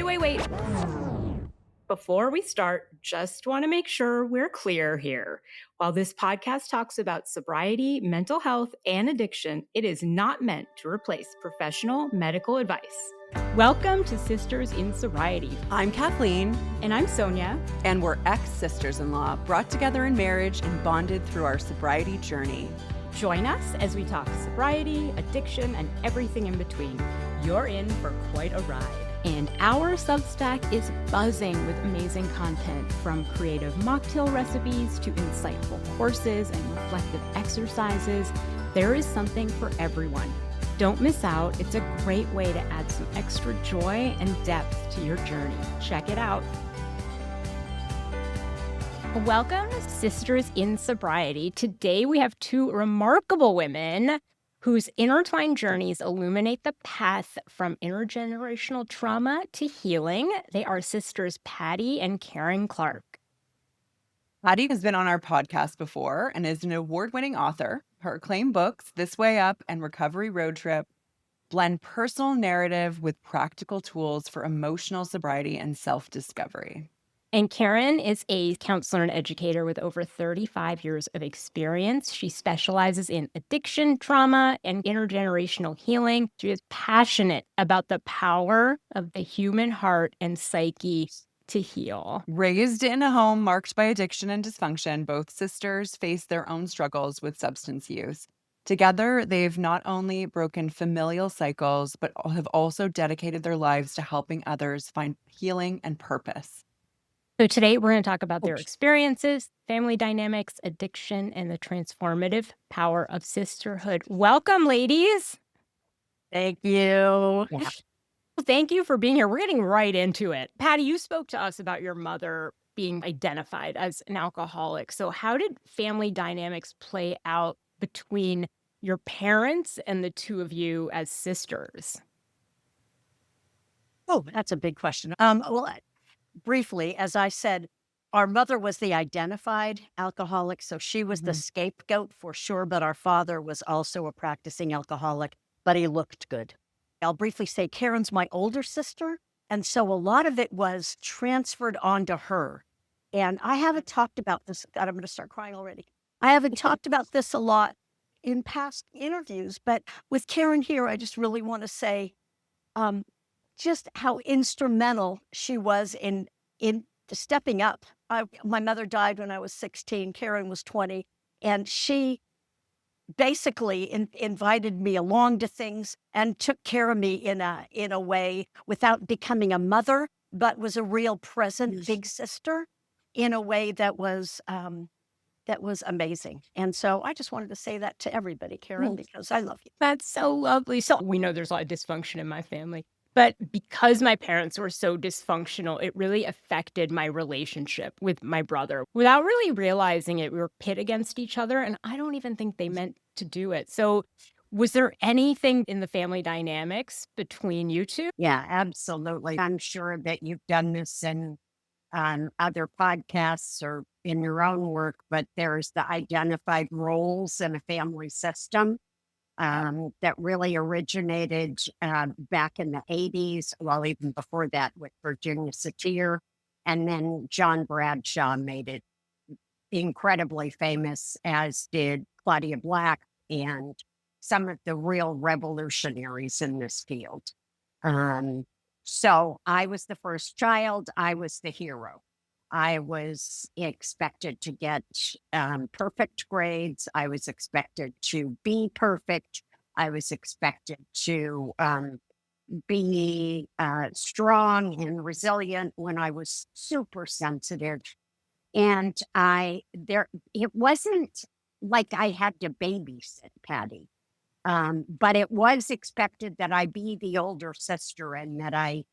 Wait. Before we start, just want to make sure we're clear here. While this podcast talks about sobriety, mental health, and addiction, it is not meant to replace professional medical advice. Welcome to Sisters in Sobriety. I'm Kathleen. And I'm Sonia. And we're ex-sisters-in-law, brought together in marriage and bonded through our sobriety journey. Join us as we talk sobriety, addiction, and everything in between. You're in for quite a ride. And our Substack is buzzing with amazing content, from creative mocktail recipes to insightful courses and reflective exercises. There is something for everyone. Don't miss out. It's a great way to add some extra joy and depth to your journey. Check it out. Welcome to Sisters in Sobriety. Today we have two remarkable women whose intertwined journeys illuminate the path from intergenerational trauma to healing. They are sisters Patti and Karin Clark. Patti has been on our podcast before and is an award-winning author. Her acclaimed books, This Way Up and Recovery Road Trip, blend personal narrative with practical tools for emotional sobriety and self-discovery. And Karin is a counselor and educator with over 35 years of experience. She specializes in addiction, trauma, and intergenerational healing. She is passionate about the power of the human heart and psyche to heal. Raised in a home marked by addiction and dysfunction, both sisters face their own struggles with substance use. Together, they've not only broken familial cycles, but have also dedicated their lives to helping others find healing and purpose. So today we're going to talk about their experiences, family dynamics, addiction, and the transformative power of sisterhood. Welcome, ladies. Thank you. Yeah. Thank you for being here. We're getting right into it. Patti, you spoke to us about your mother being identified as an alcoholic. So how did family dynamics play out between your parents and the two of you as sisters? Oh, that's a big question. Briefly, as I said, our mother was the identified alcoholic, so she was the scapegoat for sure, but our father was also a practicing alcoholic, but he looked good. I'll briefly say Karin's my older sister, and so a lot of it was transferred onto her. And I haven't talked about this. God, I'm going to start crying already. I haven't talked about this a lot in past interviews, but with Karin here, I just really want to say just how instrumental she was in stepping up. My mother died when I was 16. Karin was 20. And she basically invited me along to things and took care of me in a way without becoming a mother, but was a real present big sister in a way that was amazing. And so I just wanted to say that to everybody, Karin, because I love you. That's so lovely. So we know there's a lot of dysfunction in my family. But because my parents were so dysfunctional, it really affected my relationship with my brother. Without really realizing it, we were pit against each other, and I don't even think they meant to do it. So was there anything in the family dynamics between you two? Yeah, absolutely. I'm sure that you've done this in other podcasts or in your own work, but there's the identified roles in a family system. That really originated back in the 80s, well, even before that with Virginia Satir. And then John Bradshaw made it incredibly famous, as did Claudia Black and some of the real revolutionaries in this field. So I was the first child. I was the hero. I was expected to get perfect grades. I was expected to be perfect. I was expected to be strong and resilient when I was super sensitive. And it wasn't like I had to babysit Patti, but it was expected that I be the older sister and that I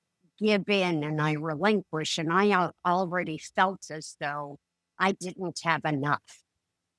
give in and I relinquish, and I already felt as though I didn't have enough.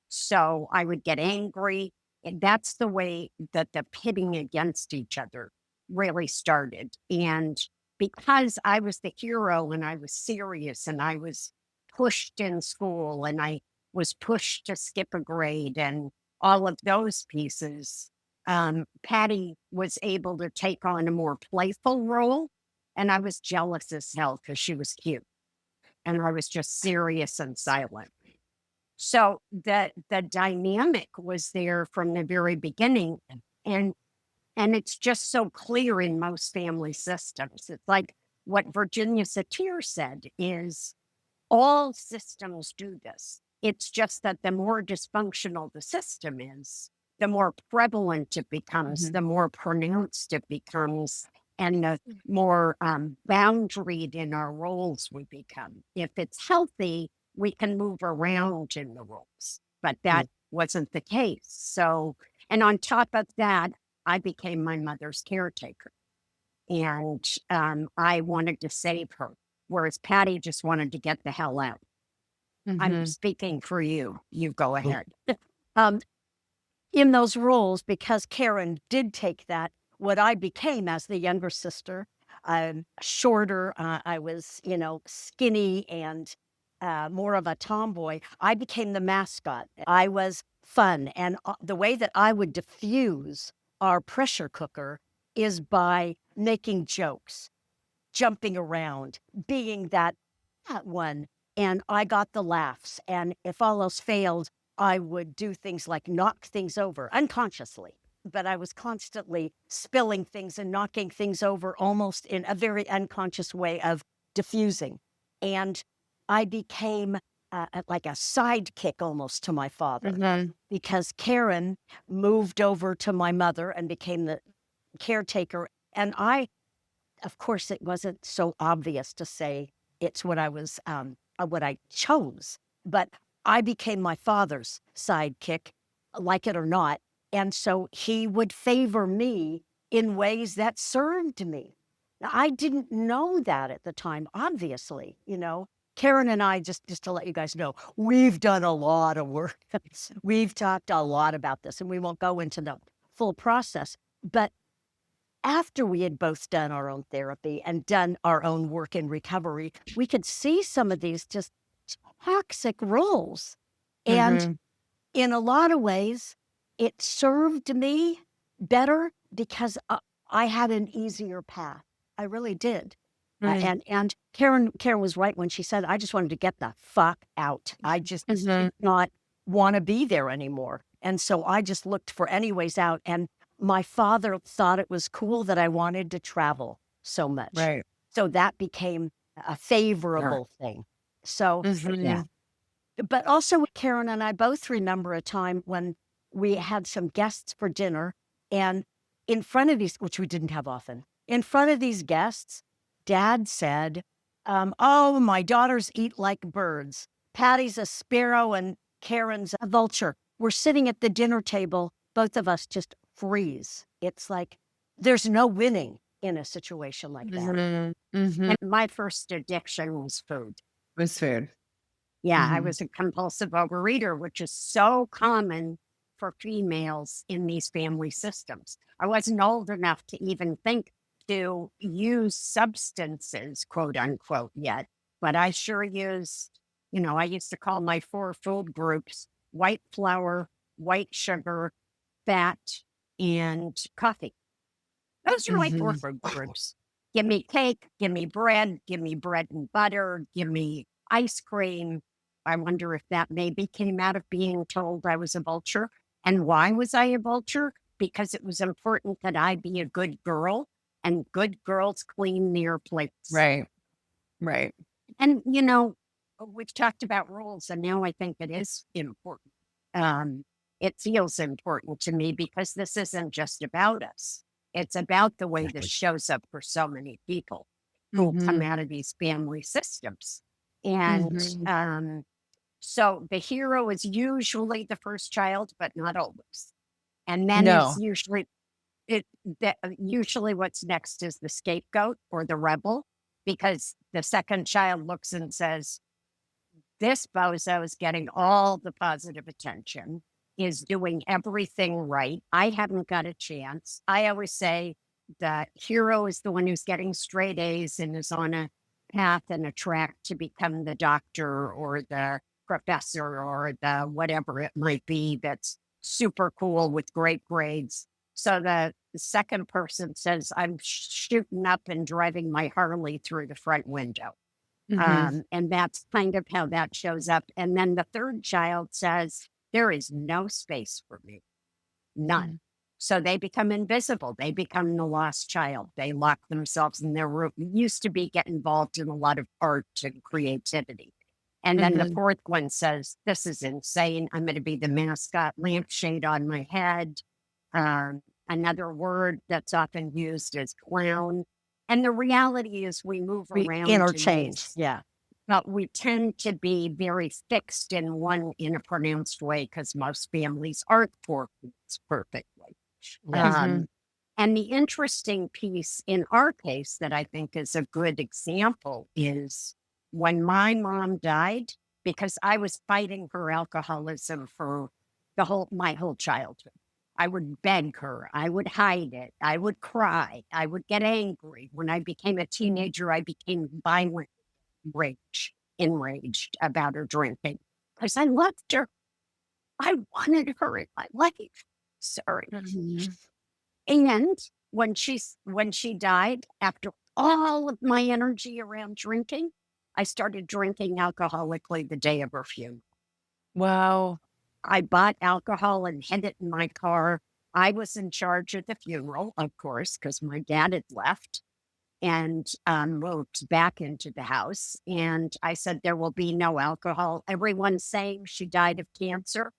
So I would get angry, and that's the way that the pitting against each other really started. And because I was the hero and I was serious and I was pushed in school and I was pushed to skip a grade and all of those pieces, Patti was able to take on a more playful role And I was jealous as hell because she was cute. And I was just serious and silent. So the dynamic was there from the very beginning. And and it's just so clear in most family systems. It's like what Virginia Satir said is all systems do this. It's just that the more dysfunctional the system is, the more prevalent it becomes, the more pronounced it becomes, and the more boundaried in our roles we become. If it's healthy, we can move around in the roles, but that wasn't the case. So, and on top of that, I became my mother's caretaker, and I wanted to save her, whereas Patti just wanted to get the hell out. I'm speaking for you. You go ahead. Um, in those roles, because Karin did take that, what I became as the younger sister, shorter, I was, skinny and more of a tomboy. I became the mascot. I was fun. And the way that I would diffuse our pressure cooker is by making jokes, jumping around, being that one. And I got the laughs. And if all else failed, I would do things like knock things over unconsciously. But I was constantly spilling things and knocking things over almost in a very unconscious way of diffusing. And I became like a sidekick almost to my father because Karin moved over to my mother and became the caretaker. And of course, it wasn't so obvious to say it's what I was, what I chose, but I became my father's sidekick, like it or not. And so he would favor me in ways that served me. Now, I didn't know that at the time, obviously, Karin and I, just to let you guys know, we've done a lot of work. We've talked a lot about this, and we won't go into the full process. But after we had both done our own therapy and done our own work in recovery, we could see some of these just toxic roles. And in a lot of ways, it served me better because I had an easier path. I really did. And Karin was right when she said, I just wanted to get the fuck out. I just did not want to be there anymore. And so I just looked for any ways out. And my father thought it was cool that I wanted to travel so much. Right. So that became a favorable thing. So, yeah. But also, Karin and I both remember a time when we had some guests for dinner, and in front of these, which we didn't have often, in front of these guests, Dad said, oh, my daughters eat like birds. Patti's a sparrow and Karin's a vulture. We're sitting at the dinner table, both of us just freeze. It's like there's no winning in a situation like that. And my first addiction was food. Was food. Yeah, I was a compulsive overeater, which is so common for females in these family systems. I wasn't old enough to even think to use substances, quote unquote, yet, but I sure used, I used to call my 4 food groups white flour, white sugar, fat, and coffee. Those are my 4 food groups. Give me cake, give me bread and butter, give me ice cream. I wonder if that maybe came out of being told I was a vulture. And why was I a vulture? Because it was important that I be a good girl, and good girls clean their plates. Right. And, we've talked about rules, and now I think it is important. It feels important to me because this isn't just about us. It's about the way this shows up for so many people who come out of these family systems. And so the hero is usually the first child, but not always. And then it's usually what's next is the scapegoat or the rebel, because the second child looks and says, this bozo is getting all the positive attention, is doing everything right. I haven't got a chance. I always say the hero is the one who's getting straight A's and is on a path and a track to become the doctor or the professor or the whatever it might be that's super cool with great grades. So the second person says, I'm shooting up and driving my Harley through the front window. And that's kind of how that shows up. And then the third child says, there is no space for me, none. So they become invisible. They become the lost child. They lock themselves in their room. Used to be get involved in a lot of art and creativity. And then the fourth one says, this is insane. I'm going to be the mascot, lampshade on my head. Another word that's often used is clown. And the reality is we move around. Interchange. Yeah. But we tend to be very fixed in one in a pronounced way because most families aren't four kids perfectly. And the interesting piece in our case that I think is a good example is when my mom died, because I was fighting her alcoholism for my whole childhood. I would beg her. I would hide it. I would cry. I would get angry. When I became a teenager, I became violent, enraged about her drinking because I loved her. I wanted her in my life. Sorry. And when she died, after all of my energy around drinking, I started drinking alcoholically the day of her funeral. Wow. I bought alcohol and hid it in my car. I was in charge of the funeral, of course, because my dad had left and moved back into the house. And I said, there will be no alcohol. Everyone's saying she died of cancer.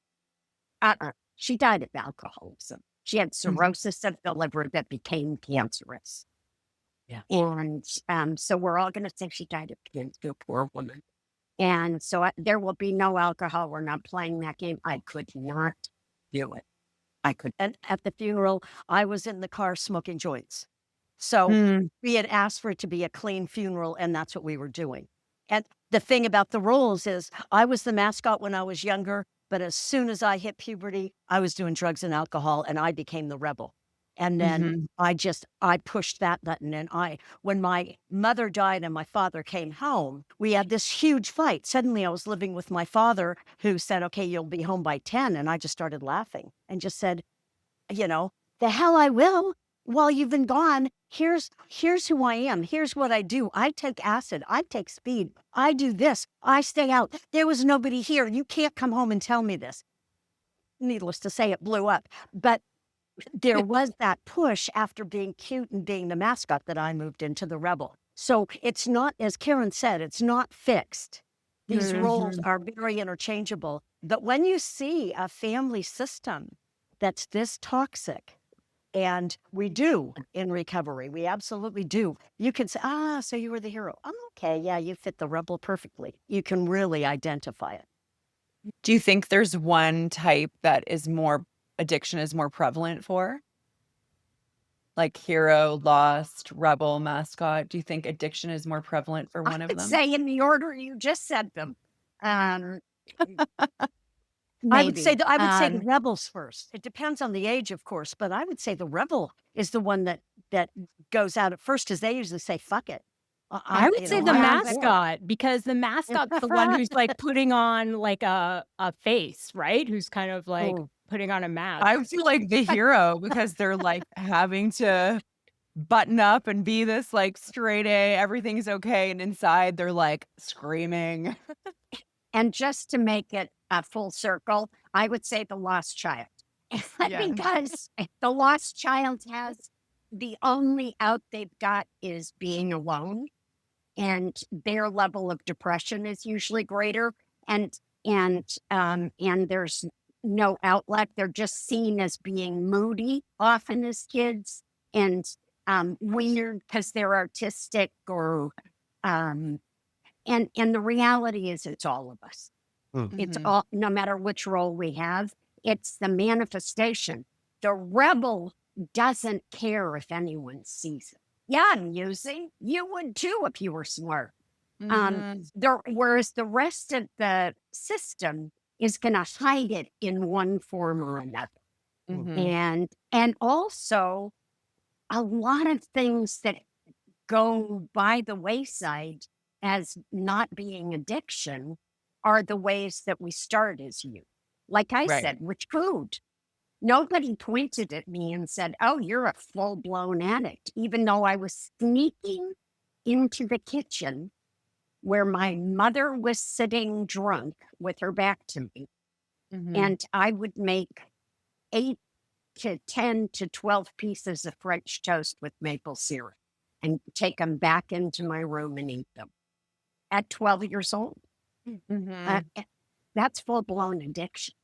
She died of alcoholism. She had cirrhosis of the liver that became cancerous. Yeah. And so we're all going to say she died of cancer, poor woman. And so there will be no alcohol. We're not playing that game. I could not do it. And at the funeral, I was in the car smoking joints. So we had asked for it to be a clean funeral, and that's what we were doing. And the thing about the roles is I was the mascot when I was younger, but as soon as I hit puberty, I was doing drugs and alcohol, and I became the rebel. And then I pushed that button. And when my mother died and my father came home, we had this huge fight. Suddenly I was living with my father who said, okay, you'll be home by 10. And I just started laughing and just said, the hell I will. While you've been gone, here's who I am. Here's what I do. I take acid. I take speed. I do this. I stay out. There was nobody here. You can't come home and tell me this. Needless to say, it blew up. But there was that push after being cute and being the mascot that I moved into the rebel. So it's not, as Karin said, it's not fixed. These roles are very interchangeable. But when you see a family system that's this toxic, and we do in recovery, we absolutely do. You can say, so you were the hero. I'm okay. Yeah, you fit the rebel perfectly. You can really identify it. Do you think there's one type that addiction is more prevalent for? Like hero, lost, rebel, mascot. Do you think addiction is more prevalent for one of them? I'd say in the order you just said them. I would say the rebels first. It depends on the age, of course, but I would say the rebel is the one that goes out at first, because they usually say, fuck it. I would say the mascot, because the mascot's the one who's like putting on like a face, right? Who's kind of like putting on a mask. I would feel like the hero because they're like having to button up and be this like straight A, everything's okay. And inside they're like screaming. And just to make it a full circle, I would say the lost child. Because the lost child has the only out they've got is being alone. And their level of depression is usually greater. And there's no outlet. They're just seen as being moody, often as kids, and weird because they're artistic or and the reality is it's all of us. It's all, no matter which role we have, it's the manifestation. The rebel doesn't care if anyone sees it. Yeah, I'm using. You would too if you were smart. Whereas the rest of the system is going to hide it in one form or another. And also a lot of things that go by the wayside as not being addiction are the ways that we start as youth. Like I said, with food. Nobody pointed at me and said, "Oh, you're a full-blown addict," even though I was sneaking into the kitchen where my mother was sitting drunk with her back to me, and I would make 8 to 10 to 12 pieces of French toast with maple syrup and take them back into my room and eat them at 12 years old. Mm-hmm. That's full-blown addiction.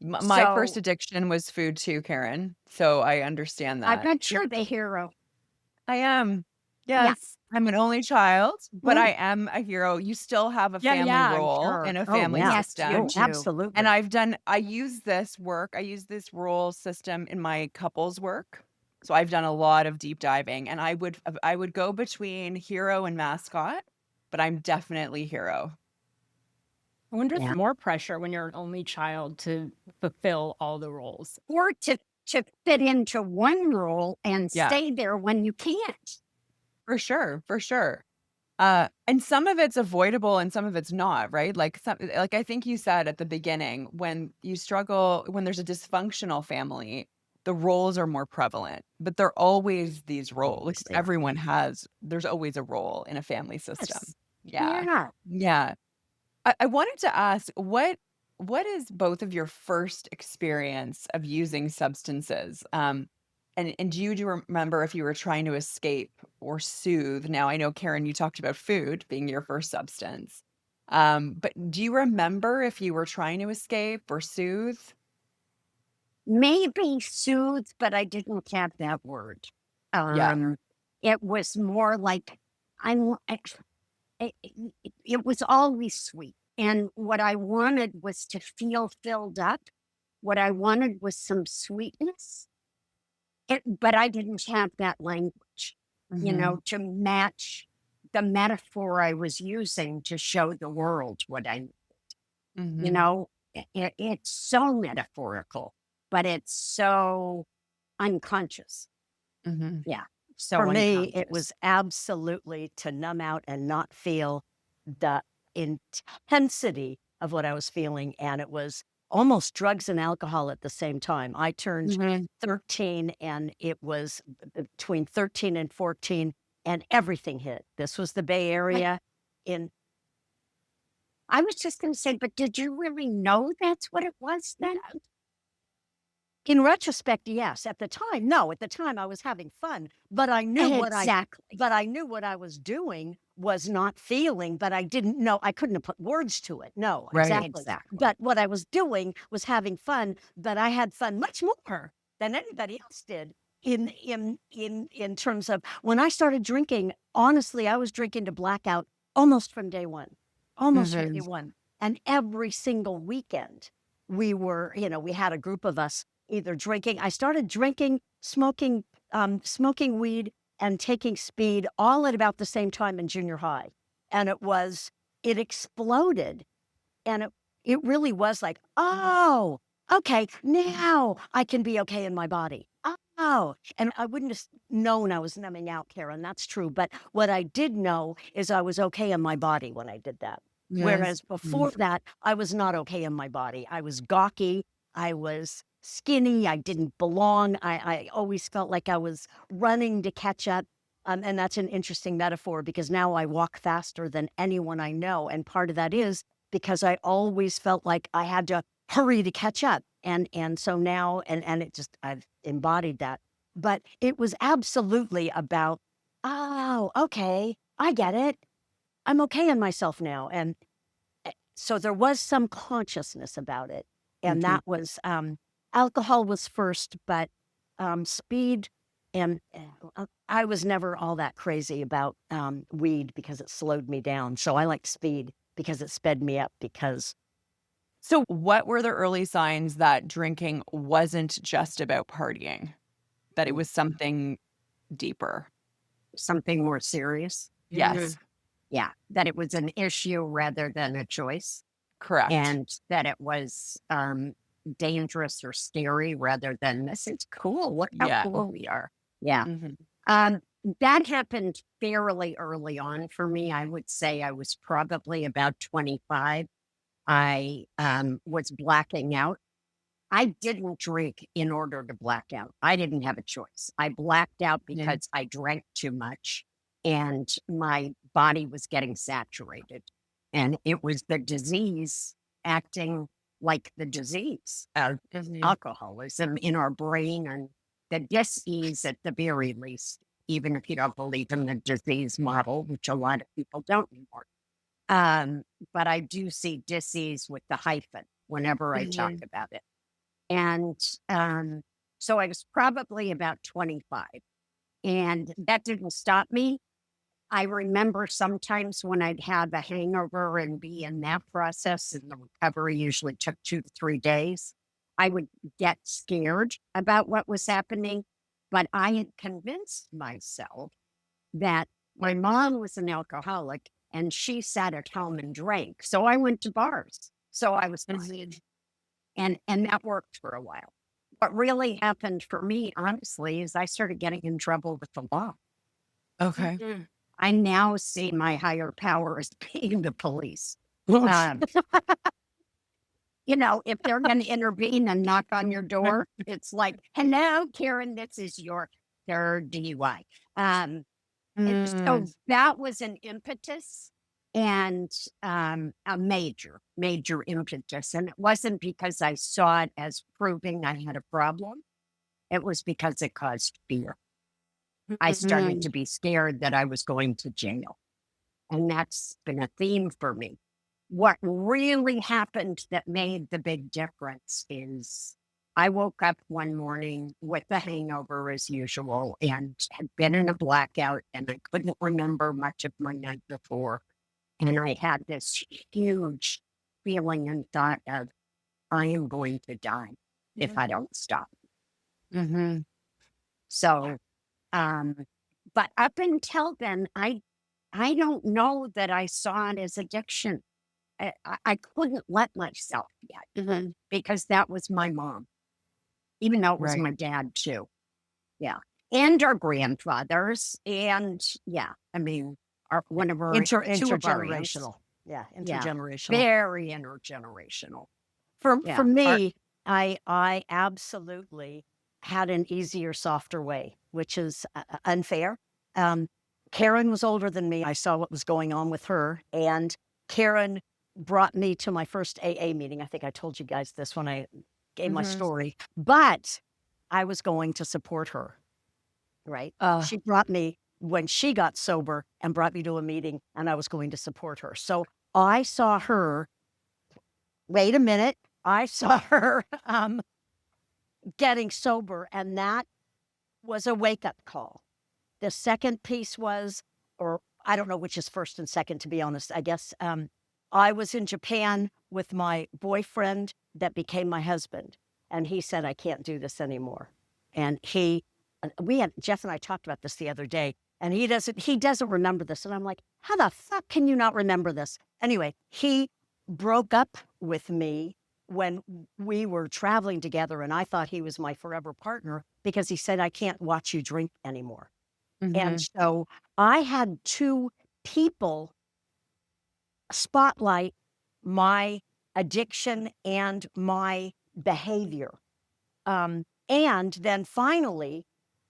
My first So addiction was food too, Karin. So I understand I that. bet you're the hero. I am. Yeah. Yes, I'm an only child, but Mm. I am a hero. You still have a Yeah, family yeah, I'm role sure. in a Oh, family yeah. Yes, system. you Oh, too. absolutely. And I use this role system in my couples work. So I've done a lot of deep diving, and I would go between hero and mascot, but I'm definitely hero. I wonder if Yeah. more pressure when you're an only child to fulfill all the roles. Or to fit into one role and Yeah. stay there when you can't. For sure, for sure. And some of it's avoidable and some of it's not, right? Like I think you said at the beginning, when there's a dysfunctional family, the roles are more prevalent, but they're always these roles. Like there's always a role in a family system. Yes. Yeah. Yeah. Yeah. I wanted to ask, what is both of your first experience of using substances? And do you remember if you were trying to escape or soothe? Now, I know, Karin, you talked about food being your first substance. But do you remember if you were trying to escape or soothe? Maybe soothe, but I didn't have that word. Yeah. It was more like I'm. It was always sweet, and what I wanted was to feel filled up. What I wanted was some sweetness. But I didn't have that language, Mhm. to match the metaphor I was using to show the world what you Mhm. know, it's so metaphorical, but it's so unconscious. Mhm. Yeah. So For me, it unconscious. was absolutely to numb out and not feel the intensity of what I was feeling. And it was almost drugs and alcohol at the same time. I turned Mhm. 13 and it was between 13 and 14 and everything hit. This was the Bay Area in I was just going to say, but did you really know that's what it was then? In retrospect, yes. At the time, no. At the time, I was having fun, but I knew Exactly. I knew what I was doing was not feeling, but I didn't know. I couldn't have put words to it. No, Right. exactly. Exactly. But what I was doing was having fun. But I had fun much more than anybody else did. In terms of when I started drinking, honestly, I was drinking to blackout almost from day one, almost from day Mhm. one, and every single weekend we were, we had a group of us either drinking. I started drinking, smoking weed and taking speed all at about the same time in junior high. And it exploded. And it really was like, oh, okay, now I can be okay in my body. Oh, and I wouldn't have known I was numbing out, Karen. That's true. But what I did know is I was okay in my body when I did that. Whereas Yes. before that, I was not okay in my body. I was gawky. I was skinny. I didn't belong. I always felt like I was running to catch up. And that's an interesting metaphor because now I walk faster than anyone I know. And part of that is because I always felt like I had to hurry to catch up. And so now, and it just, I've embodied that. But it was absolutely about, oh, okay, I get it. I'm okay in myself now. And so there was some consciousness about it. And that was, alcohol was first, but speed and I was never all that crazy about weed because it slowed me down. So I liked speed because it sped me up because So, what were the early signs that drinking wasn't just about partying, that it was something deeper? Something more serious. Yes, Yeah. That it was an issue rather than a choice, correct. and that it was dangerous or scary rather than this is cool. Look how Yeah. cool we are. Yeah. Mhm. Um, that happened fairly early on for me. I would say I was probably about 25. I was blacking out. I didn't drink in order to black out. I didn't have a choice. I blacked out because I drank too much and my body was getting saturated. And it was the disease acting like the disease of alcoholism in our brain and the dis-ease at the very least, even if you don't believe in the disease model, which a lot of people don't anymore. But I do see dis-ease with the hyphen whenever I talk about it. And so I was probably about 25. And that didn't stop me. I remember sometimes when I'd have a hangover and be in that process, and the recovery usually took 2 to 3 days, I would get scared about what was happening. But I had convinced myself that my mom was an alcoholic and she sat at home and drank. So I went to bars. So I was fine. And that worked for a while. What really happened for me, honestly, is I started getting in trouble with the law. Okay. I now see my higher power as being the police. You know, if they're going to intervene and knock on your door, it's like, hello, Karin, this is your third DUI. And so that was an impetus and a major impetus. And it wasn't because I saw it as proving I had a problem. It was because it caused fear. I started to be scared that I was going to jail. And that's been a theme for me. What really happened that made the big difference is I woke up one morning with a hangover as usual and had been in a blackout and I couldn't remember much of my night before. And I had this huge feeling and thought of, I am going to die if I don't stop. So, but up until then, I don't know that I saw it as addiction. I couldn't let myself yet because that was my mom, even though it was my dad too. Yeah. And our grandfathers. And I mean, one of our intergenerational. Intergenerational. Very intergenerational. For me, I absolutely had an easier, softer way, which is unfair. Karin was older than me. I saw what was going on with her. And Karin brought me to my first AA meeting. I think I told you guys this when I gave my story. But I was going to support her, right? She brought me when she got sober and brought me to a meeting, and I was going to support her. So I saw her, wait a minute, I saw her getting sober, and that was a wake-up call. The second piece was, or I don't know which is first and second, to be honest. I guess I was in Japan with my boyfriend that became my husband, and he said, I can't do this anymore. And Jeff and I talked about this the other day, and he doesn't remember this. And I'm like, how the fuck can you not remember this? Anyway, he broke up with me when we were traveling together, and I thought he was my forever partner because he said, I can't watch you drink anymore. And so I had two people spotlight my addiction and my behavior. And then finally,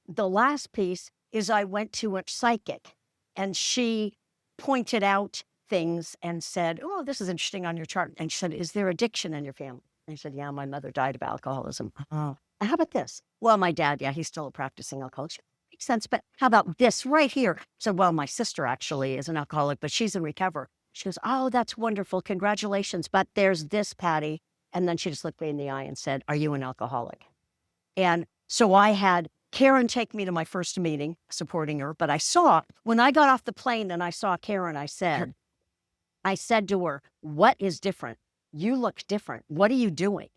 the last piece is I went to a psychic, and she pointed out things and said, oh, this is interesting on your chart. And she said, is there addiction in your family? And I said, yeah, my mother died of alcoholism. Oh, how about this? Well, my dad, he's still a practicing alcoholic. Makes sense, but how about this right here? So, well, my sister actually is an alcoholic, but she's in recovery. She goes, oh, that's wonderful. Congratulations. But there's this, Patti. And then she just looked me in the eye and said, are you an alcoholic? And so I had Karin take me to my first meeting, supporting her. But when I got off the plane and I saw Karin, I said to her, what is different? You look different. What are you doing?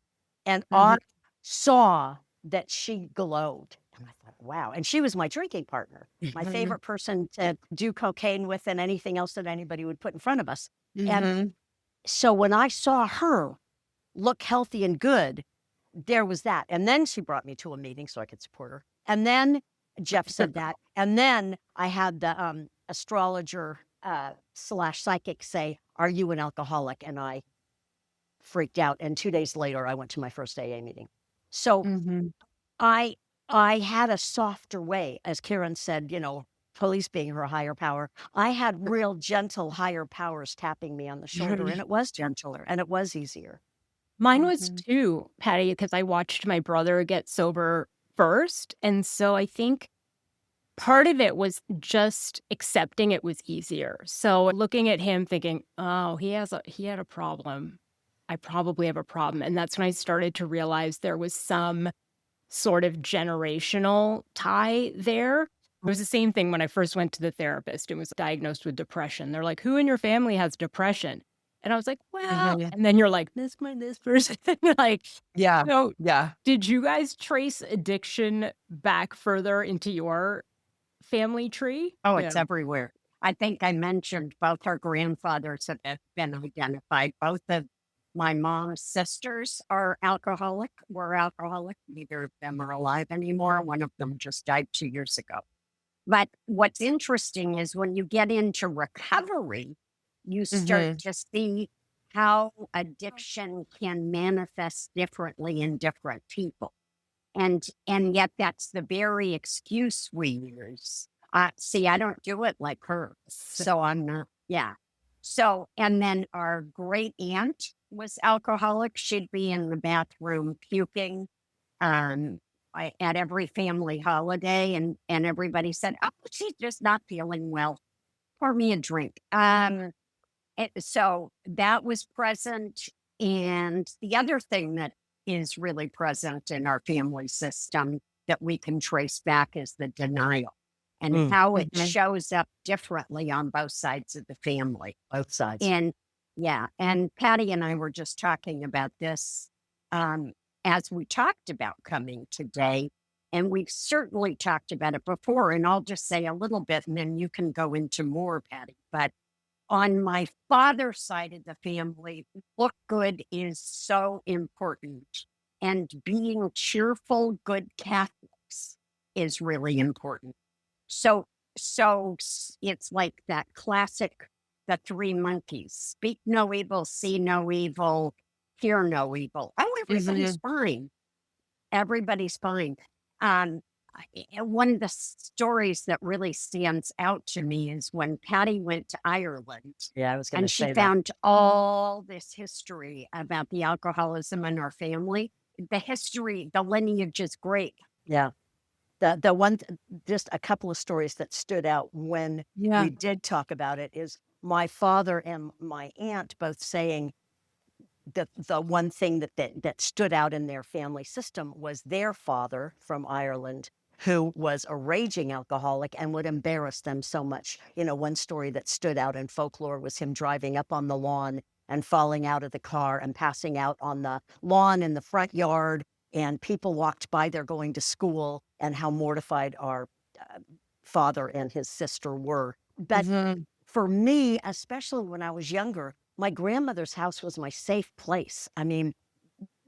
And I saw that she glowed. And I thought, wow. And she was my drinking partner, my favorite person to do cocaine with and anything else that anybody would put in front of us. And so when I saw her look healthy and good, there was that. And then she brought me to a meeting so I could support her. And then Jeff said that. And then I had the astrologer / psychic say, are you an alcoholic? And I freaked out. And 2 days later, I went to my first AA meeting. So Mhm. I I had a softer way, as Karen said, police being her higher power. I had real gentle higher powers tapping me on the shoulder, and it was gentler and it was easier. Mine was Mhm. too, Patty, because I watched my brother get sober first. And so I think part of it was just accepting it was easier. So looking at him thinking, oh, he had a problem. I probably have a problem. And that's when I started to realize there was some sort of generational tie there. It was the same thing when I first went to the therapist and was diagnosed with depression. They're like, who in your family has depression? And I was like, well, Mhm. and then you're like, this person. You're like, Yeah. so Yeah. did you guys trace addiction back further into your family tree? Oh, Yeah. it's everywhere. I think I mentioned both our grandfathers have been identified. Both of my mom's sisters are alcoholic, were alcoholic. Neither of them are alive anymore. One of them just died 2 years ago. But what's interesting is when you get into recovery, you start Mhm. to see how addiction can manifest differently in different people. And yet that's the very excuse we use. See, I don't do it like her. So I'm not, yeah. So, and then our great aunt was alcoholic. She'd be in the bathroom puking um, at every family holiday, and everybody said, "Oh, she's just not feeling well. Pour me a drink." So that was present, and the other thing that is really present in our family system that we can trace back is the denial and how it Mhm. shows up differently on both sides of the family. Both sides. And yeah, and Patty and I were just talking about this um, as we talked about coming today. And we've certainly talked about it before. And I'll just say a little bit and then you can go into more, Patty. But on my father's side of the family, look good is so important. And being cheerful, good Catholics is really important. So, it's like that classic, the three monkeys: speak no evil, see no evil, hear no evil. Oh, everybody's Mhm. fine. Everybody's fine. Um, One of the stories that really stands out to me is when Patty went to Ireland Yeah, I was going to and she say that. found all this history about the alcoholism in our family. The history, the lineage is great. Yeah. Just a couple of stories that stood out when Yeah. we did talk about it is my father and my aunt both saying that the one thing that stood out in their family system was their father from Ireland, who was a raging alcoholic and would embarrass them so much. One story that stood out in folklore was him driving up on the lawn and falling out of the car and passing out on the lawn in the front yard. And people walked by there going to school, and how mortified our uh, father and his sister were. But Mhm. for me, especially when I was younger, my grandmother's house was my safe place. I mean,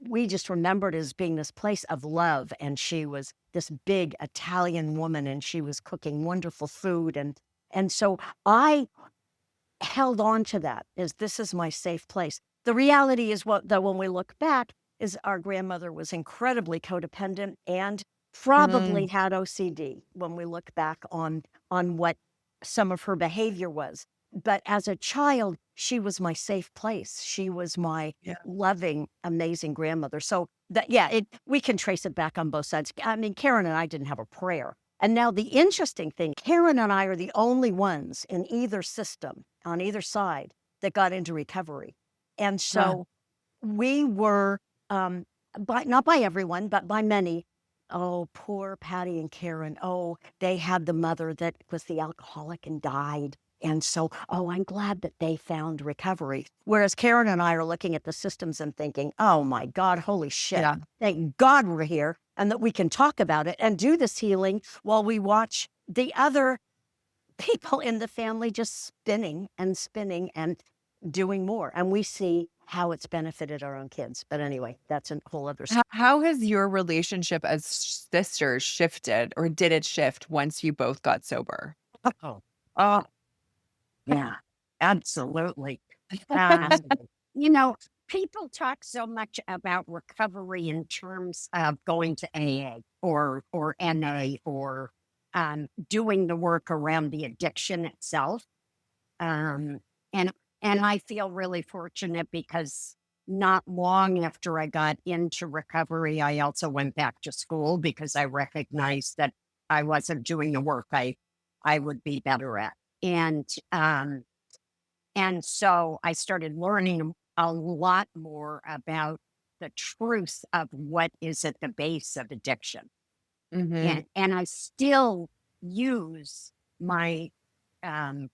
we just remembered it as being this place of love. And she was this big Italian woman and she was cooking wonderful food. And so I held on to that as this is my safe place. The reality is that when we look back, is our grandmother was incredibly codependent and probably Mm. had OCD when we look back on what some of her behavior was. But as a child, she was my safe place. She was my Yeah. loving, amazing grandmother. So that we can trace it back on both sides. I mean, Karen and I didn't have a prayer. And now the interesting thing, Karen and I are the only ones in either system, on either side, that got into recovery. And Huh. so we were, not by everyone, but by many. Oh, poor Patti and Karin. Oh, they had the mother that was the alcoholic and died. And so, I'm glad that they found recovery. Whereas Karen and I are looking at the systems and thinking, oh my God, holy shit. Yeah. Thank God we're here and that we can talk about it and do this healing while we watch the other people in the family just spinning and doing more. And we see how it's benefited our own kids. But anyway, that's a whole other story. How has your relationship as sisters shifted, or did it shift once you both got sober? Oh, oh, yeah, absolutely. Um, you know, people talk so much about recovery in terms of going to AA or NA or doing the work around the addiction itself. Um, and I feel really fortunate because not long after I got into recovery, I also went back to school because I recognized that I wasn't doing the work I would be better at. And so I started learning a lot more about the truth of what is at the base of addiction. Mhm. And I still use my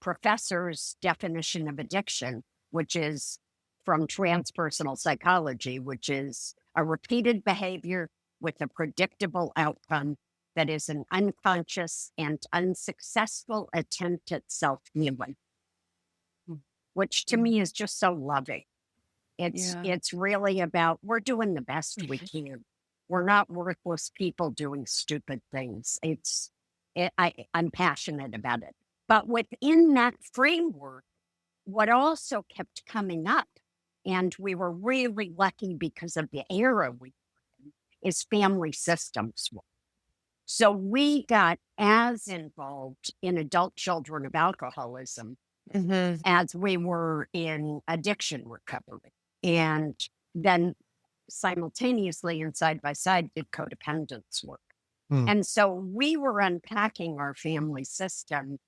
professor's definition of addiction, which is from transpersonal psychology, which is a repeated behavior with a predictable outcome that is an unconscious and unsuccessful attempt at self-healing, which to me is just so loving. Yeah. It's really about we're doing the best we can. We're not worthless people doing stupid things. I'm passionate about it. But within that framework, what also kept coming up, and we were really lucky because of the era we were in, is family systems work. So we got as involved in adult children of alcoholism Mhm. as we were in addiction recovery. And then simultaneously and side by side did codependence work. And so we were unpacking our family system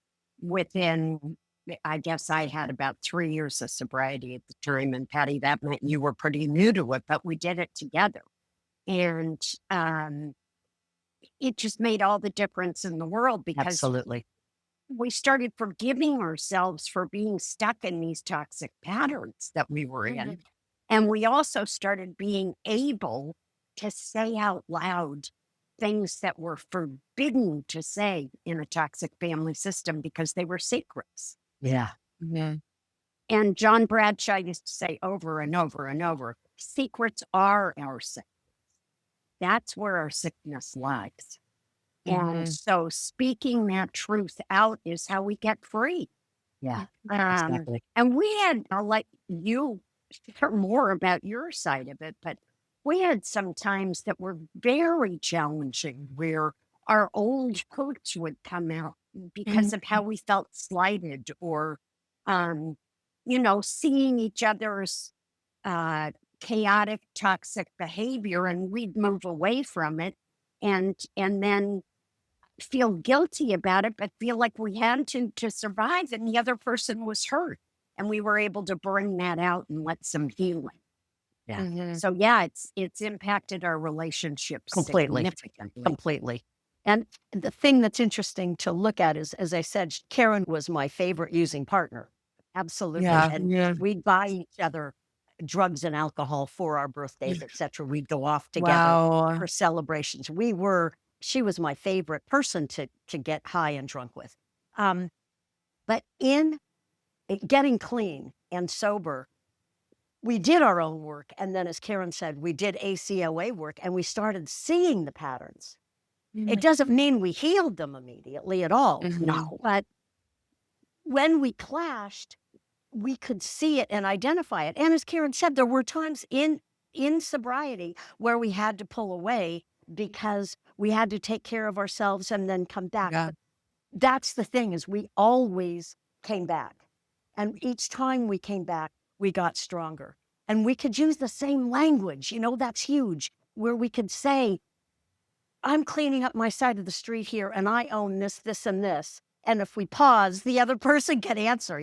within, I guess I had about 3 years of sobriety at the time. And Patti, that meant you were pretty new to it, but we did it together. And it just made all the difference in the world because Absolutely. we started forgiving ourselves for being stuck in these toxic patterns that we were in. And we also started being able to say out loud things that were forbidden to say in a toxic family system because they were secrets. Yeah. Mhm. And John Bradshaw used to say over and over and over, secrets are our sickness. That's where our sickness lies. And Mhm. so speaking that truth out is how we get free. Yeah. Um, Exactly. and we had, I'll let you share more about your side of it, but we had some times that were very challenging where our old hurts would come out because of how we felt slighted or, seeing each other's chaotic, toxic behavior, and we'd move away from it and then feel guilty about it, but feel like we had to survive and the other person was hurt. And we were able to bring that out and let some healing. Yeah. Mhm. So yeah, it's impacted our relationships Completely. significantly. Completely. And the thing that's interesting to look at is, as I said, Karin was my favorite using partner. Absolutely. Yeah. And Yeah. we'd buy each other drugs and alcohol for our birthdays, etc. We'd go off together Wow. for celebrations. She was my favorite person to get high and drunk with. But in getting clean and sober, we did our own work. And then, as Karin said, we did ACOA work and we started seeing the patterns. It doesn't mean we healed them immediately at all. Mhm. No. But when we clashed, we could see it and identify it. And as Karin said, there were times in sobriety where we had to pull away because we had to take care of ourselves and then come back. Yeah. But that's the thing, is we always came back. And each time we came back, we got stronger. And we could use the same language, that's huge, where we could say, I'm cleaning up my side of the street here and I own this, this, and this. And if we pause, the other person can answer,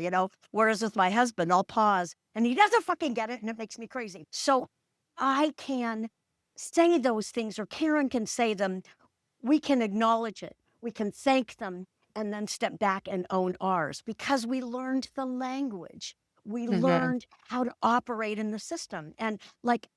Whereas with my husband, I'll pause and he doesn't fucking get it and it makes me crazy. So I can say those things, or Karin can say them. We can acknowledge it. We can thank them and then step back and own ours because we learned the language. We Mhm. learned how to operate in the system. And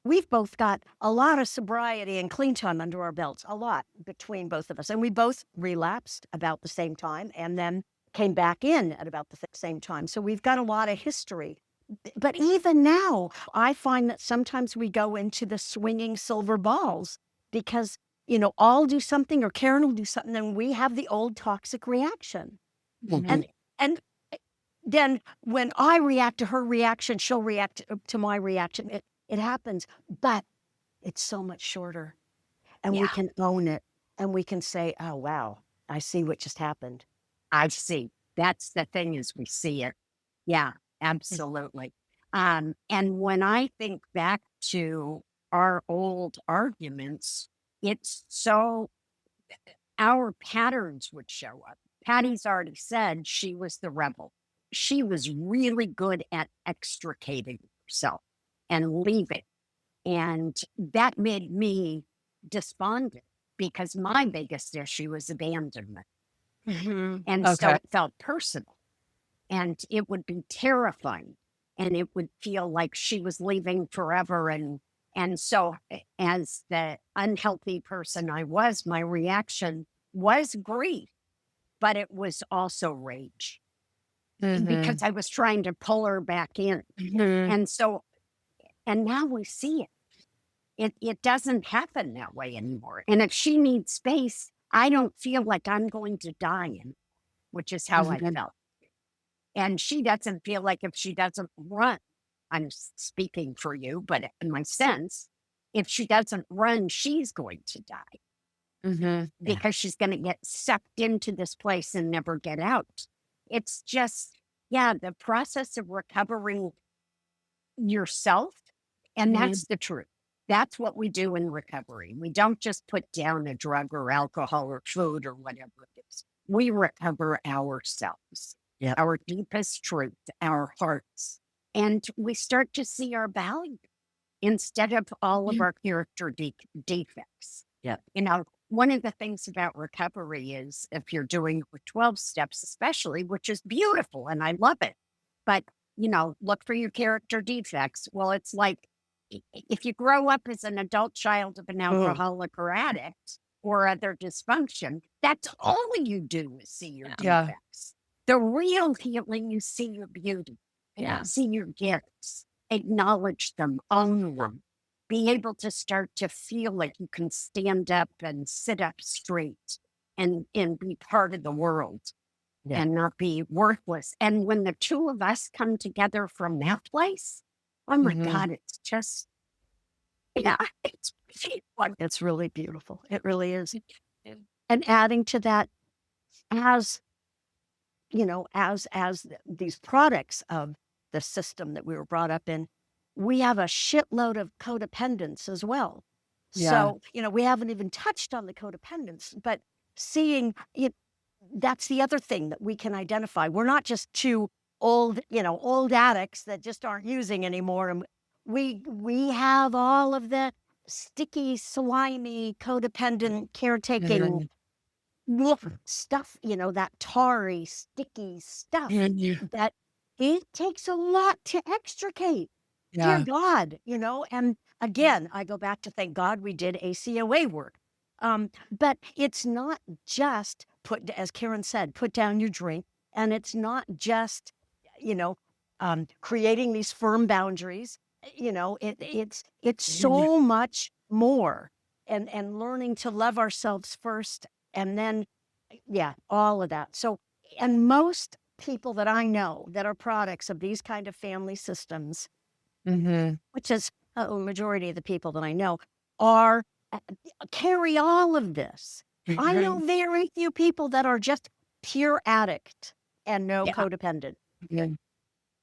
we've both got a lot of sobriety and clean time under our belts, a lot between both of us. And we both relapsed about the same time and then came back in at about the same time. So we've got a lot of history. But even now, I find that sometimes we go into the swinging silver balls because, I'll do something or Karin will do something and we have the old toxic reaction. Mhm. And then when I react to her reaction, she'll react to my reaction. It happens, but it's so much shorter. And we Yeah, can own it. And we can say, oh, wow, I see what just happened. I see. That's the thing is we see it. Yeah, absolutely. And when I think back to our old arguments, it's so our patterns would show up. Patty's already said she was the rebel. She was really good at extricating herself and leaving. And that made me despondent because my biggest issue was abandonment. And so Okay. it felt personal and it would be terrifying. And it would feel like she was leaving forever. And so as the unhealthy person I was, my reaction was grief, but it was also rage because I was trying to pull her back in. And so, and now we see it. It doesn't happen that way anymore. And if she needs space, I don't feel like I'm going to die in, which is how I felt. And she doesn't feel like if she doesn't run, I'm speaking for you, but in my sense, if she doesn't run, she's going to die because she's going to get sucked into this place and never get out. It's just, yeah, the process of recovering yourself. And that's the truth. That's what we do in recovery. We don't just put down a drug or alcohol or food or whatever it is. We recover ourselves, our deepest truth, our hearts. And we start to see our value instead of all of our character defects. Yeah. You know, one of the things about recovery is if you're doing 12 steps, especially, which is beautiful and I love it, but, you know, look for your character defects. Well, it's like if you grow up as an adult child of an alcoholic or addict or other dysfunction, that's all you do is see your defects. The real healing, you see your beauty, see your gifts, acknowledge them, own them, be able to start to feel like you can stand up and sit up straight and be part of the world and not be worthless. And when the two of us come together from that place, oh my God, it's just, It's really beautiful. It really is. And adding to that, as you know, as these products of the system that we were brought up in, we have a shitload of codependence as well. So, you know, we haven't even touched on the codependence, but seeing it, that's the other thing that we can identify. We're not just two old addicts that just aren't using anymore. And we have all of the sticky, slimy, codependent, caretaking stuff, you know, that tarry, sticky stuff that it takes a lot to extricate. Dear God, you know, and again, I go back to thank God we did ACOA work. But it's not just as Karin said, put down your drink. And it's not just, you know, creating these firm boundaries. You know, it's so much more and learning to love ourselves first. And then, all of that. So, and most people that I know that are products of these kind of family systems, which is a majority of the people that I know, are carry all of this. I know very few people that are just pure addict and no codependent.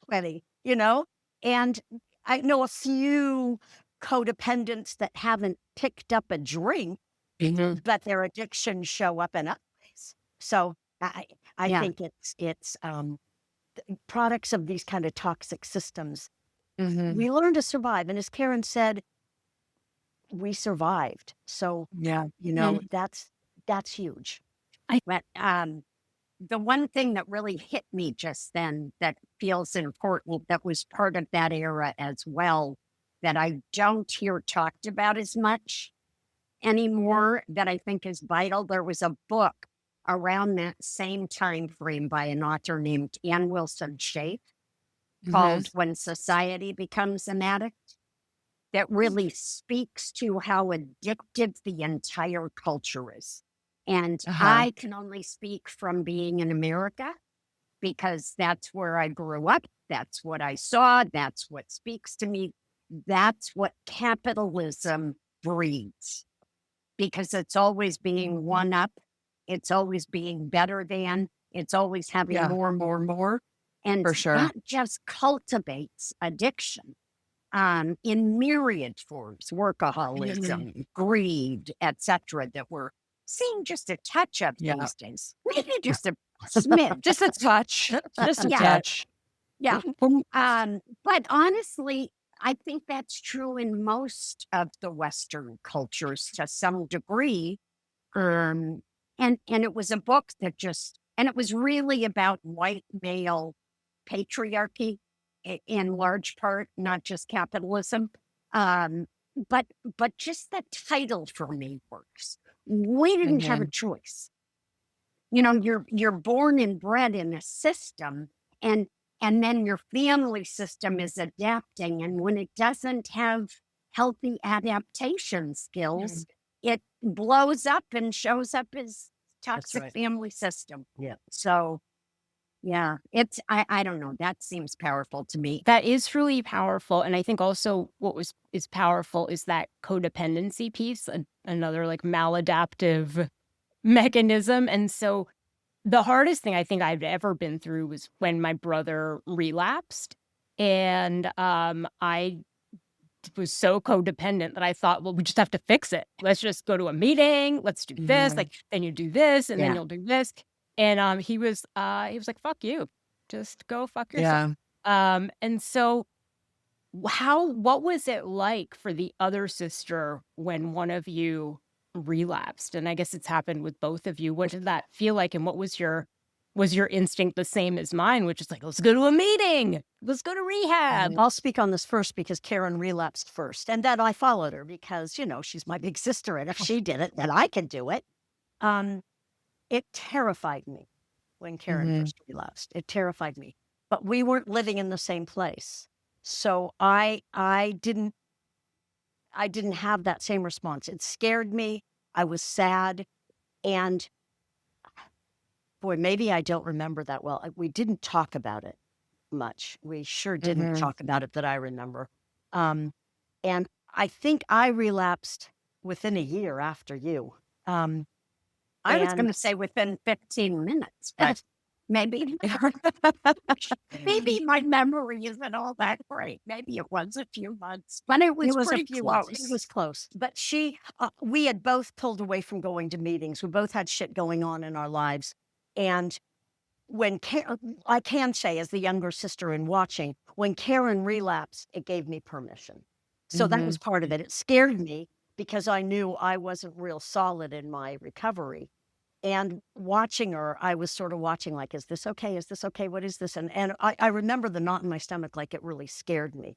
Plenty, you know, and I know a few codependents that haven't picked up a drink, but their addictions show up in other ways. So I think it's products of these kind of toxic systems. We learn to survive, and as Karin said, we survived. So you know, that's huge. But the one thing that really hit me just then that feels important, that was part of that era as well, that I don't hear talked about as much anymore, that I think is vital. There was a book around that same time frame by an author named Ann Wilson Schaaf called When Society Becomes an Addict, that really speaks to how addictive the entire culture is. And I can only speak from being in America because that's where I grew up. That's what I saw. That's what speaks to me. that's what capitalism breeds, because it's always being one up, it's always being better than, it's always having Yeah, more. And for sure. that just cultivates addiction in myriad forms, workaholism, greed, etc., that we're seeing just a touch of Yeah. these days. Maybe just a smidge. Just a touch. Just a Yeah. touch. Yeah. But honestly, I think that's true in most of the Western cultures to some degree. And it was a book that and it was really about white male patriarchy in large part, not just capitalism. Um, but just the title for me works. We didn't have a choice. You know, you're born and bred in a system, and then your family system is adapting, and when it doesn't have healthy adaptation skills, it blows up and shows up as toxic right. family system. Yeah. So yeah, I don't know, that seems powerful to me. That is truly powerful. And I think also what is powerful is that codependency piece, another like maladaptive mechanism. And so the hardest thing I think I've ever been through was when my brother relapsed. And I was so codependent that I thought, well, we just have to fix it. Let's just go to a meeting. Let's do this. Like, then you do this, and then Yeah. you'll do this. And he was like, fuck you. Just go fuck yourself. Yeah. And so what was it like for the other sister when one of you relapsed? And I guess it's happened with both of you. What did that feel like? And was your instinct the same as mine, which is like, let's go to a meeting, let's go to rehab? I'll speak on this first because Karin relapsed first. And then I followed her because, you know, she's my big sister. And if she did it, then I can do it. It terrified me when Karin first relapsed. It terrified me. But we weren't living in the same place. So I didn't have that same response. It scared me. I was sad. And boy, maybe I don't remember that well. We didn't talk about it much. We sure didn't talk about it that I remember. And I think I relapsed within a year after you. I was going And- to say within 15 minutes, but maybe my memory isn't all that great. Maybe it was a few months, but it was a pretty few close. months. It was close. But we had both pulled away from going to meetings. We both had shit going on in our lives. And when I can say, as the younger sister in watching, when Karin relapsed, it gave me permission. So that was part of it. It scared me because I knew I wasn't real solid in my recovery. And watching her, I was sort of watching like, is this okay? Is this okay? What is this? And I remember the knot in my stomach, like it really scared me.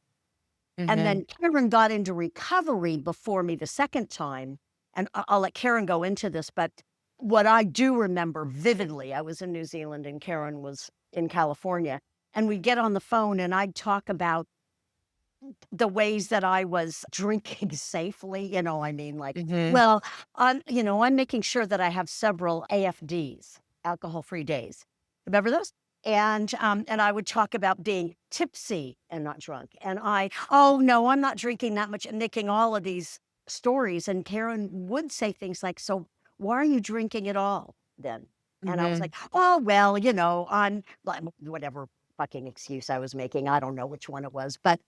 And then Karin got into recovery before me the second time. And I'll let Karin go into this, but what I do remember vividly, I was in New Zealand and Karin was in California, and we'd get on the phone and I'd talk about the ways that I was drinking safely, you know, I mean, like, well, I'm making sure that I have several AFDs, alcohol-free days. Remember those? And I would talk about being tipsy and not drunk. And oh no, I'm not drinking that much, and making all of these stories. And Karin would say things like, so why are you drinking at all then? And I was like, oh, well, you know, on whatever fucking excuse I was making. I don't know which one it was, but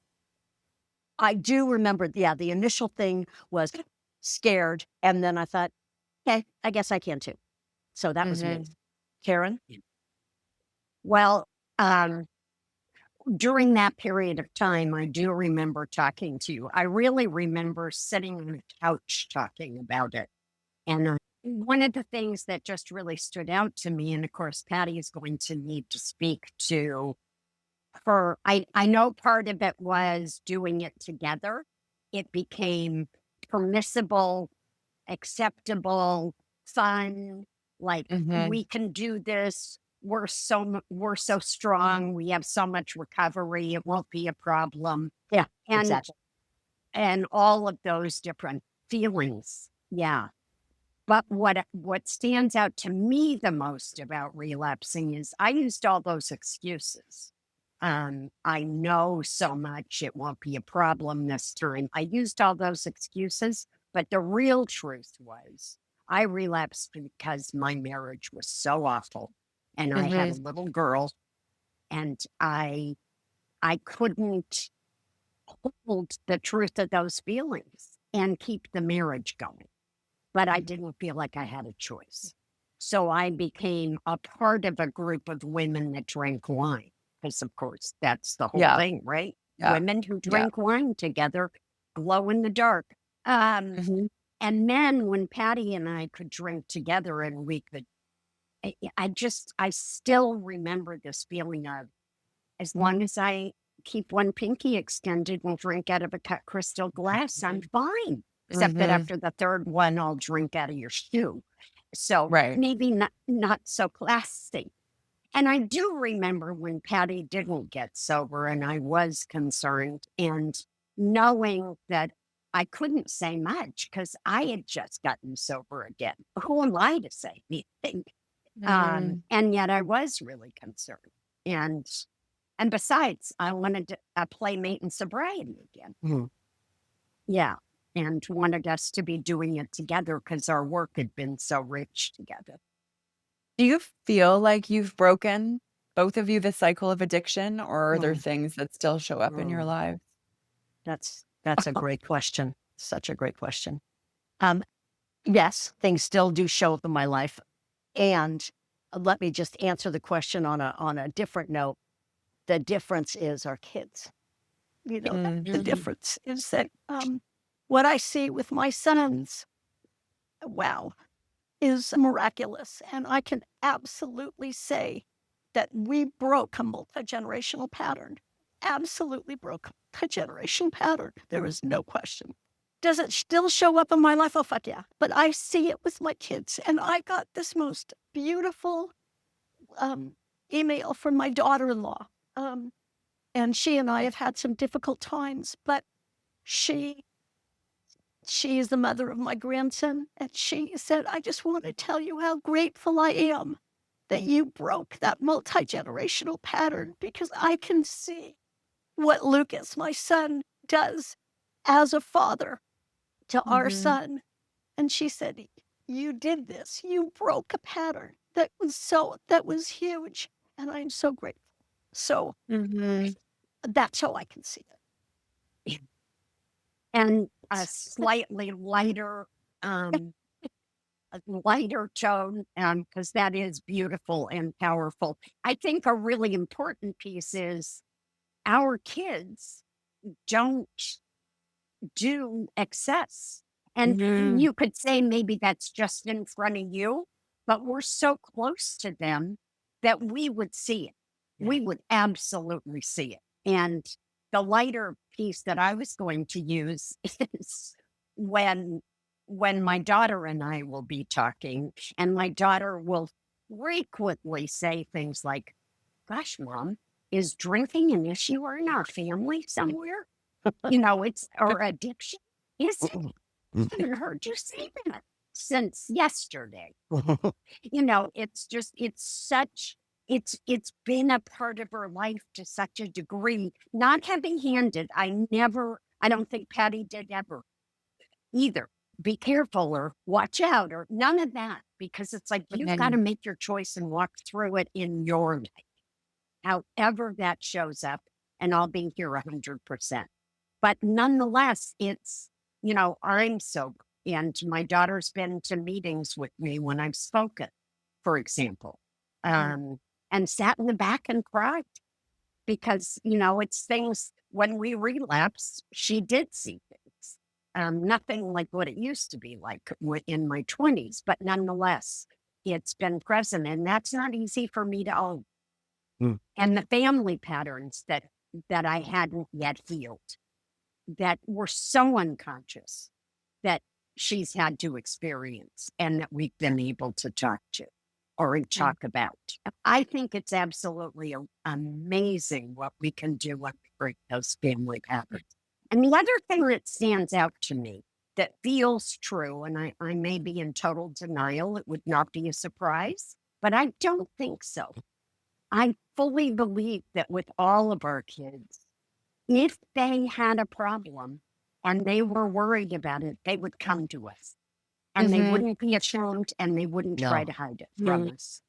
I do remember, the initial thing was scared. And then I thought, okay, I guess I can too. So that was me. Karin? Well, during that period of time, I do remember talking to you. I really remember sitting on the couch talking about it. And one of the things that just really stood out to me, and of course, Patti is going to need to speak to her. I know part of it was doing it together. It became permissible, acceptable, fun. Like we can do this. We're so strong. We have so much recovery. It won't be a problem. Yeah, and exactly. And all of those different feelings. Yeah. But what stands out to me the most about relapsing is I used all those excuses. I know so much, it won't be a problem this time. I used all those excuses, but the real truth was I relapsed because my marriage was so awful. And I had a little girl, and I couldn't hold the truth of those feelings and keep the marriage going. But I didn't feel like I had a choice. So I became a part of a group of women that drank wine. Because, of course, that's the whole Yeah. thing, right? Yeah. Women who drink wine together, glow in the dark. And then when Patti and I could drink together and we could, I still remember this feeling of, as long as I keep one pinky extended and drink out of a cut crystal glass, I'm fine. Except that after the third one, I'll drink out of your shoe. So Right. maybe not so classy. And I do remember when Patti didn't get sober and I was concerned, and knowing that I couldn't say much because I had just gotten sober again. Who am I to say anything? And yet I was really concerned. And besides, I wanted a playmate in sobriety again. Yeah. And wanted us to be doing it together because our work had been so rich together. Do you feel like you've broken, both of you, the cycle of addiction, or are there Mm. things that still show up in your lives? That's a great question. Such a great question. Yes, things still do show up in my life. And let me just answer the question on a different note. The difference is our kids. You know, the difference is that what I see with my sons, wow, is miraculous. And I can absolutely say that we broke a multi-generational pattern. Absolutely broke a generational pattern. There is no question. Does it still show up in my life? Oh, fuck yeah. But I see it with my kids. And I got this most beautiful email from my daughter-in-law. And she and I have had some difficult times, but she is the mother of my grandson. And she said, I just want to tell you how grateful I am that you broke that multi-generational pattern, because I can see what Lucas, my son, does as a father to our son. And she said, you did this. You broke a pattern that was huge. And I'm so grateful. So that's how I can see it. And a slightly lighter, a lighter tone, because that is beautiful and powerful. I think a really important piece is our kids don't do excess. And you could say maybe that's just in front of you, but we're so close to them that we would see it. We would absolutely see it. And the lighter piece that I was going to use is when my daughter and I will be talking, and my daughter will frequently say things like, gosh, Mom, is drinking an issue in our family somewhere? You know, it's or addiction. Is it? I haven't heard you say that since yesterday. You know, it's just it's been a part of her life to such a degree, not heavy-handed. I don't think Patti did ever either. Be careful or watch out or none of that, because it's like you've got to make your choice and walk through it in your life, however that shows up, and I'll be here 100%. But nonetheless, it's, you know, I'm sober, and my daughter's been to meetings with me when I've spoken, for example, and sat in the back and cried because, you know, it's things when we relapsed, she did see things. Nothing like what it used to be like in my 20s, but nonetheless, it's been present, and that's not easy for me to own. And the family patterns that I hadn't yet healed, that were so unconscious, that she's had to experience and that we've been able to talk to or talk about. I think it's absolutely amazing what we can do when we break those family patterns. And the other thing that stands out to me that feels true, and I may be in total denial, it would not be a surprise, but I don't think so. I fully believe that with all of our kids, if they had a problem and they were worried about it, they would come to us and they wouldn't be ashamed and they wouldn't try to hide it from us.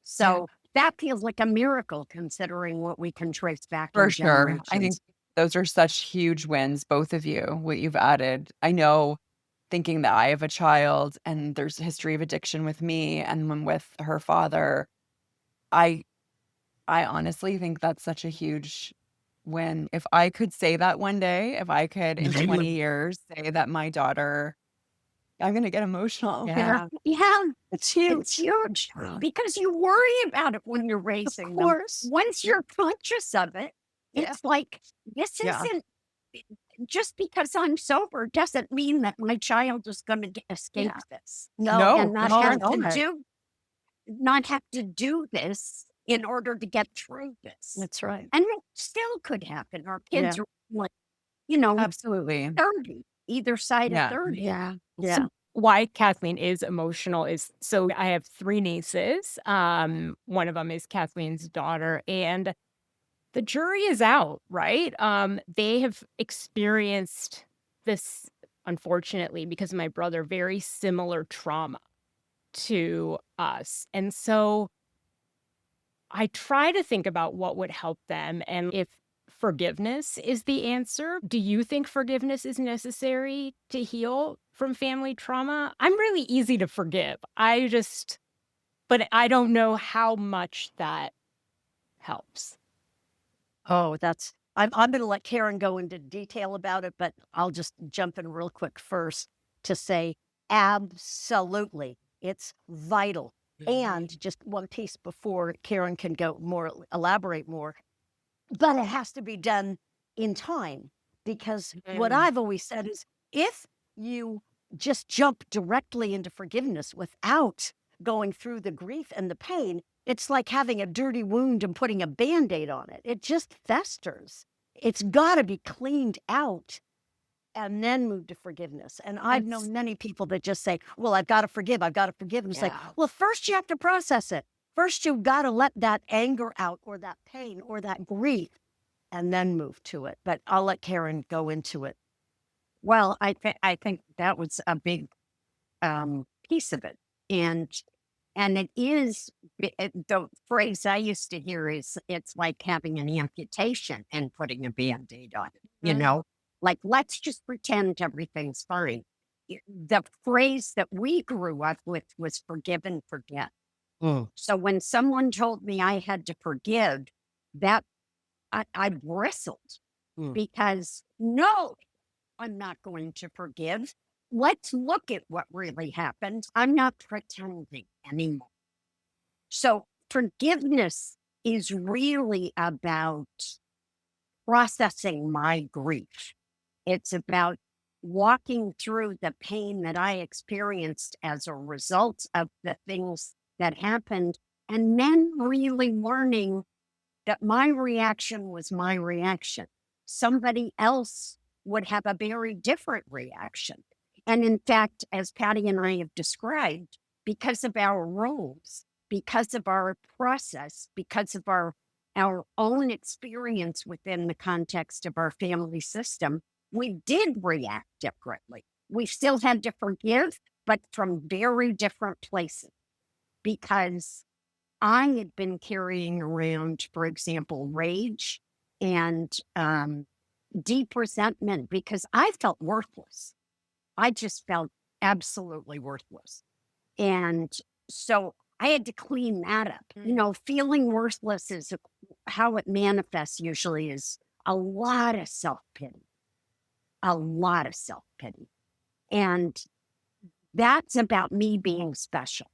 So that feels like a miracle considering what we can trace back For in sure. I think generations. those are such huge wins, both of you, what you've added. I know thinking that I have a child and there's a history of addiction with me and one with her father. I I honestly think that's such a huge win. If I could say that one day, if I could in 20 years say that my daughter, I'm gonna get emotional. Yeah. Yeah, It's huge. it's huge because you worry about it when you're raising them. course. Once you're conscious of it, Yeah. it's like, this Yeah. isn't just because I'm sober doesn't mean that my child is going to escape this. No, And not no, have no. to do this in order to get through this. That's right. And it still could happen. Our kids Yeah. are like, you know, Absolutely. 30, either side Yeah. of 30. Yeah. So Yeah. why Kathleen is emotional is so I have three nieces. One of them is Kathleen's daughter, and the jury is out, right? They have experienced this, unfortunately, because of my brother, very similar trauma to us. And so I try to think about what would help them and if forgiveness is the answer. Do you think forgiveness is necessary to heal from family trauma? I'm really easy to forgive. But I don't know how much that helps. Oh, I'm going to let Karin go into detail about it, but I'll just jump in real quick first to say absolutely. It's vital. And just one piece before Karin can elaborate more, but it has to be done in time because what I've always said is if you just jump directly into forgiveness without going through the grief and the pain, it's like having a dirty wound and putting a Band-Aid on it. It just festers. It's got to be cleaned out and then move to forgiveness. And I've known many people that just say, well, I've got to forgive. I've got to forgive. And it's like, well, first you have to process it. First, you've got to let that anger out or that pain or that grief and then move to it. But I'll let Karin go into it. Well, I think that was a big piece of it. And it is, the phrase I used to hear is, it's like having an amputation and putting a Band-Aid on it, you know? Like, let's just pretend everything's fine. The phrase that we grew up with was forgive and forget. So when someone told me I had to forgive, that I bristled because no, I'm not going to forgive. Let's look at what really happened. I'm not pretending anymore. So forgiveness is really about processing my grief. It's about walking through the pain that I experienced as a result of the things that happened, and then really learning that my reaction was my reaction. Somebody else would have a very different reaction. And in fact, as Patti and I have described, because of our roles, because of our process, because of our own experience within the context of our family system, we did react differently. We still had to forgive, but from very different places. Because I had been carrying around, for example, rage and deep resentment because I felt worthless. I just felt absolutely worthless. And so I had to clean that up. You know, feeling worthless is how it manifests usually is a lot of self-pity. A lot of self-pity. And that's about me being special.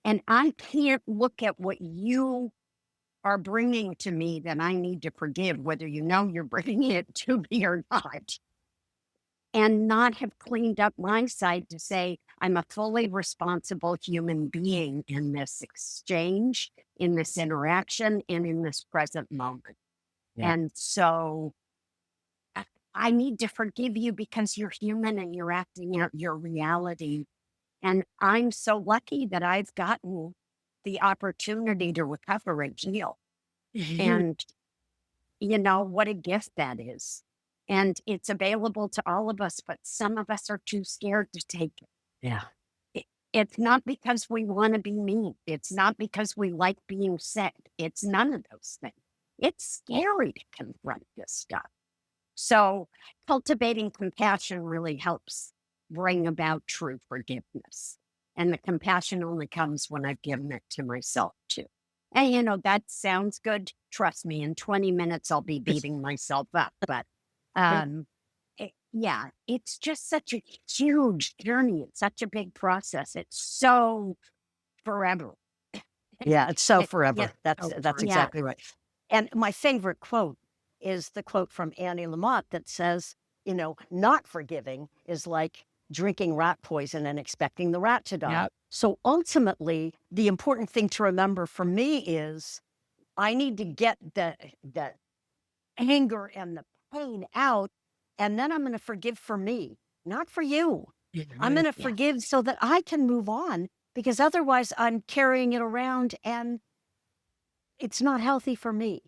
And I can't look at what you are bringing to me that I need to forgive, whether you know you're bringing it to me or not, and not have cleaned up my side to say, I'm a fully responsible human being in this exchange, in this interaction, and in this present moment. Yeah. And so I need to forgive you because you're human and you're acting out your reality. And I'm so lucky that I've gotten the opportunity to recover and heal. And, what a gift that is. And it's available to all of us, but some of us are too scared to take it. Yeah. It's not because we want to be mean. It's not because we like being sick. It's none of those things. It's scary to confront this stuff. So cultivating compassion really helps bring about true forgiveness. And the compassion only comes when I've given it to myself too. And, that sounds good. Trust me, in 20 minutes, I'll be beating myself up. But it's just such a huge journey. It's such a big process. It's so forever. Yeah, it's so forever. Yeah, That's forever. exactly right. And my favorite quote is the quote from Annie Lamott that says, not forgiving is like drinking rat poison and expecting the rat to die. Yep. So ultimately, the important thing to remember for me is I need to get the anger and the pain out, and then I'm going to forgive for me, not for you. I'm going to forgive so that I can move on, because otherwise I'm carrying it around and it's not healthy for me.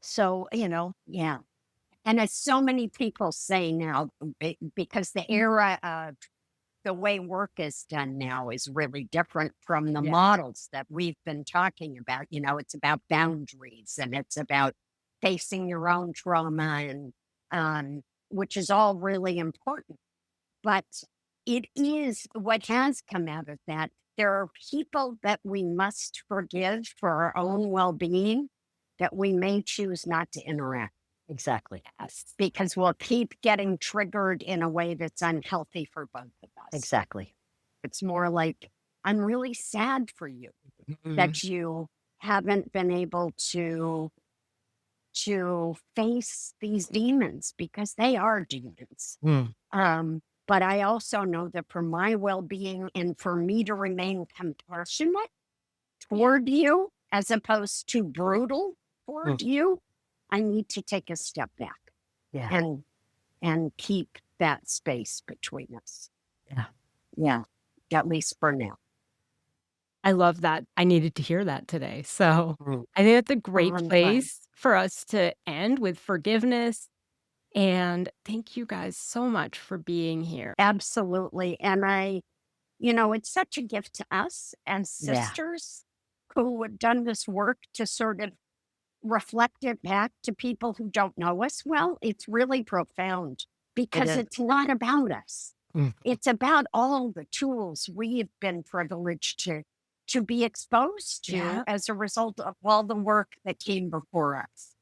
So, Yeah. And as so many people say now, because the era of the way work is done now is really different from the models that we've been talking about. It's about boundaries, and it's about facing your own trauma, and which is all really important. But it is what has come out of that. There are people that we must forgive for our own well-being that we may choose not to interact. exactly. Yes, because we'll keep getting triggered in a way that's unhealthy for both of us. Exactly. It's more like, I'm really sad for you that you haven't been able to face these demons, because they are demons. But I also know that for my well-being and for me to remain compassionate toward you, as opposed to brutal toward you, I need to take a step back and keep that space between us. Yeah, at least for now. I love that. I needed to hear that today. So I think it's a great place for us to end with forgiveness. And thank you guys so much for being here. Absolutely. And it's such a gift to us as sisters who have done this work to sort of reflect it back to people who don't know us well. It's really profound, because it's not about us. It's about all the tools we've been privileged to be exposed to as a result of all the work that came before us.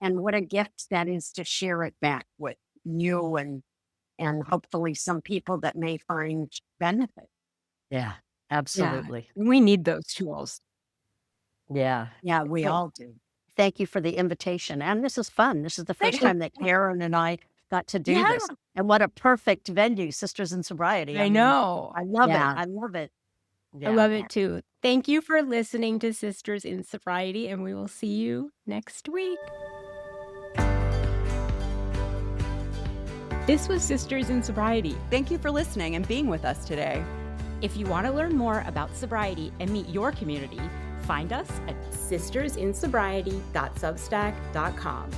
And what a gift that is to share it back with you and hopefully some people that may find benefit. Yeah, absolutely. Yeah, we need those tools. Yeah. Yeah, we all do. Thank you for the invitation. And this is fun. This is the first time that Karin and I got to do this. And what a perfect venue, Sisters in Sobriety. I know. I love it. Yeah. I love it. I love it too. Thank you for listening to Sisters in Sobriety, and we will see you next week. This was Sisters in Sobriety. Thank you for listening and being with us today. If you want to learn more about sobriety and meet your community, find us at sistersinsobriety.substack.com.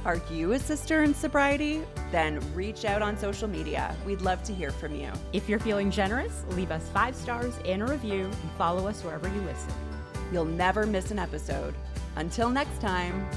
Are you a sister in sobriety? Then reach out on social media. We'd love to hear from you. If you're feeling generous, leave us 5 stars and a review, and follow us wherever you listen. You'll never miss an episode. Until next time.